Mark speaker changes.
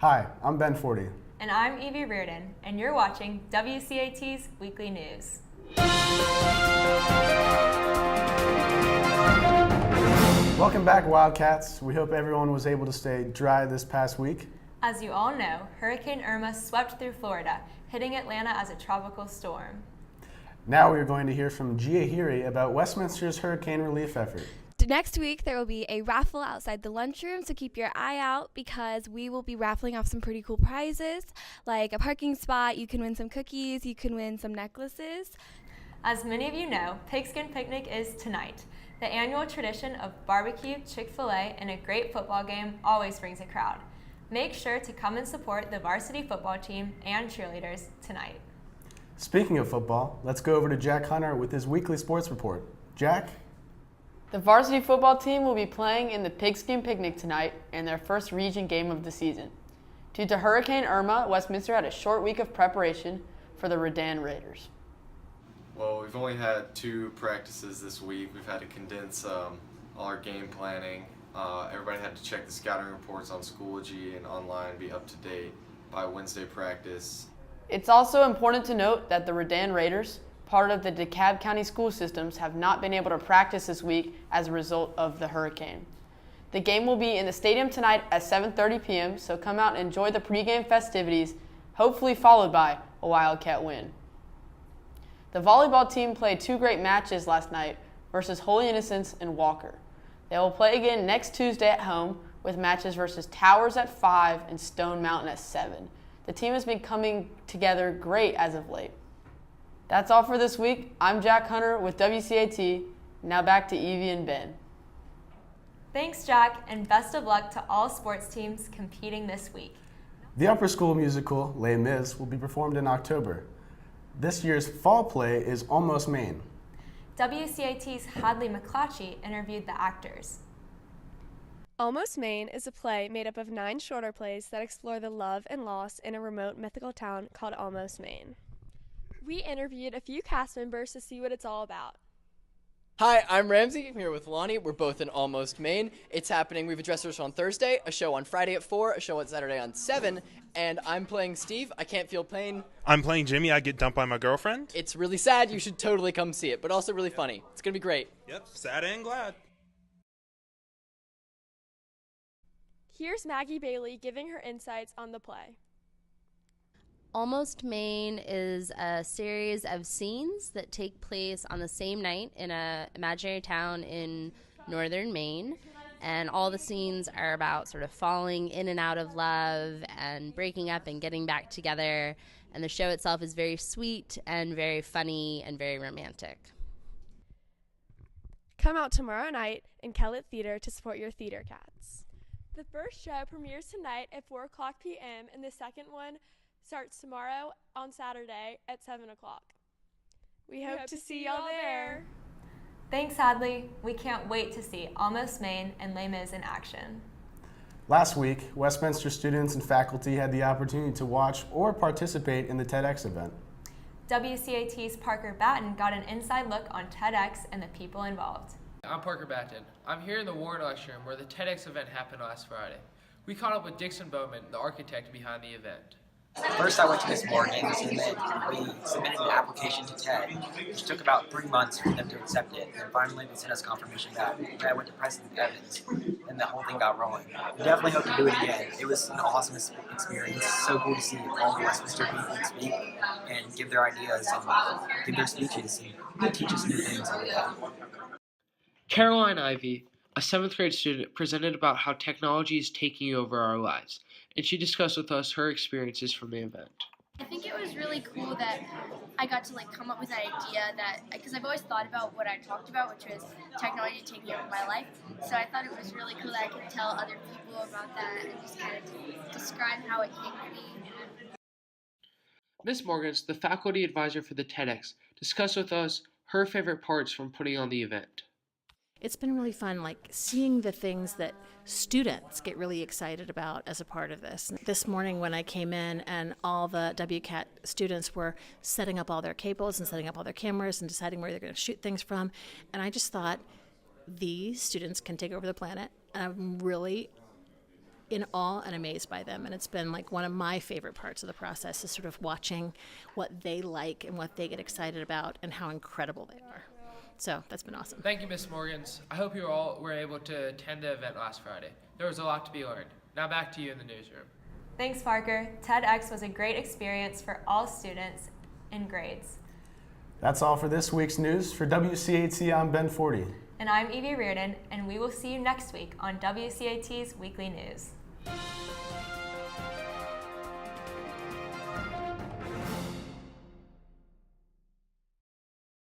Speaker 1: Hi, I'm Ben Forty.
Speaker 2: And I'm Evie Reardon, and you're watching WCAT's Weekly News.
Speaker 1: Welcome back, Wildcats. We hope everyone was able to stay dry this past week.
Speaker 2: As you all know, Hurricane Irma swept through Florida, hitting Atlanta as a tropical storm.
Speaker 1: Now we're going to hear from Gia Heary about Westminster's hurricane relief effort.
Speaker 3: Next week, there will be a raffle outside the lunchroom, so keep your eye out because we will be raffling off some pretty cool prizes, like a parking spot. You can win some cookies, you can win some necklaces.
Speaker 2: As many of you know, Pigskin Picnic is tonight. The annual tradition of barbecue, Chick-fil-A, and a great football game always brings a crowd. Make sure to come and support the varsity football team and cheerleaders tonight.
Speaker 1: Speaking of football, let's go over to Jack Hunter with his weekly sports report. Jack?
Speaker 4: The varsity football team will be playing in the Pigskin Picnic tonight in their first region game of the season. Due to Hurricane Irma, Westminster had a short week of preparation for the Redan Raiders.
Speaker 5: Well, we've only had 2 practices this week. We've had to condense all our game planning. Everybody had to check the scouting reports on Schoology and online, be up to date by Wednesday practice.
Speaker 4: It's also important to note that the Redan Raiders, part of the DeKalb County school systems, have not been able to practice this week as a result of the hurricane. The game will be in the stadium tonight at 7:30 p.m., so come out and enjoy the pregame festivities, hopefully followed by a Wildcat win. The volleyball team played 2 great matches last night versus Holy Innocents and Walker. They will play again next Tuesday at home with matches versus Towers at 5 and Stone Mountain at 7. The team has been coming together great as of late. That's all for this week. I'm Jack Hunter with WCAT. Now back to Evie and Ben.
Speaker 2: Thanks, Jack, and best of luck to all sports teams competing this week.
Speaker 1: The upper school musical, Les Mis, will be performed in October. This year's fall play is Almost Maine.
Speaker 2: WCAT's Hadley McClatchy interviewed the actors.
Speaker 6: Almost Maine is a play made up of 9 shorter plays that explore the love and loss in a remote mythical town called Almost Maine. We interviewed a few cast members to see what it's all about.
Speaker 7: Hi, I'm Ramsey. I'm here with Lonnie. We're both in Almost Maine. It's happening. We have a dress rehearsal on Thursday, a show on Friday at 4, a show on Saturday on 7, and I'm playing Steve. I can't feel pain.
Speaker 8: I'm playing Jimmy. I get dumped by my girlfriend.
Speaker 7: It's really sad. You should totally come see it, but also really funny. It's going to be great.
Speaker 8: Yep, sad and glad.
Speaker 6: Here's Maggie Bailey giving her insights on the play.
Speaker 9: Almost Maine is a series of scenes that take place on the same night in an imaginary town in northern Maine. And all the scenes are about sort of falling in and out of love and breaking up and getting back together. And the show itself is very sweet and very funny and very romantic.
Speaker 6: Come out tomorrow night in Kellett Theater to support your theater cats. The first show premieres tonight at 4 o'clock p.m. and the second one starts tomorrow on Saturday at 7 o'clock. We hope to see y'all there.
Speaker 2: Thanks, Hadley. We can't wait to see Almost Maine and Les Mis in action.
Speaker 1: Last week, Westminster students and faculty had the opportunity to watch or participate in the TEDx event.
Speaker 2: WCAT's Parker Batten got an inside look on TEDx and the people involved.
Speaker 10: I'm Parker Batten. I'm here in the Warren lecture room where the TEDx event happened last Friday. We caught up with Dixon Bowman, the architect behind the event.
Speaker 11: First, I went to Miss Morgan's, and then we submitted an application to TED, which took about 3 months for them to accept it. And finally, they sent us confirmation back. And I went to President Evans, and the whole thing got rolling. We definitely hope to do it again. It was an awesome experience. So cool to see all the Westminster people speak and give their ideas and give their speeches and teach us new things every day.
Speaker 10: Caroline Ivy, a 7th grade student, presented about how technology is taking over our lives, and she discussed with us her experiences from the event.
Speaker 12: I think it was really cool that I got to come up with an idea that, because I've always thought about what I talked about, which was technology taking over my life. So I thought it was really cool that I could tell other people about that and just kind of describe how it came to be.
Speaker 10: Miss Morgans, the faculty advisor for the TEDx, discussed with us her favorite parts from putting on the event.
Speaker 13: It's been really fun, seeing the things that students get really excited about as a part of this. This morning when I came in and all the WCAT students were setting up all their cables and setting up all their cameras and deciding where they're going to shoot things from, and I just thought, these students can take over the planet, and I'm really in awe and amazed by them. And it's been like one of my favorite parts of the process is sort of watching what they like and what they get excited about and how incredible they are. So that's been awesome.
Speaker 14: Thank you, Ms. Morgans. I hope you all were able to attend the event last Friday. There was a lot to be learned. Now back to you in the newsroom.
Speaker 2: Thanks, Parker. TEDx was a great experience for all students and grades.
Speaker 1: That's all for this week's news. For WCAT, I'm Ben Forty.
Speaker 2: And I'm Evie Reardon, and we will see you next week on WCAT's Weekly News.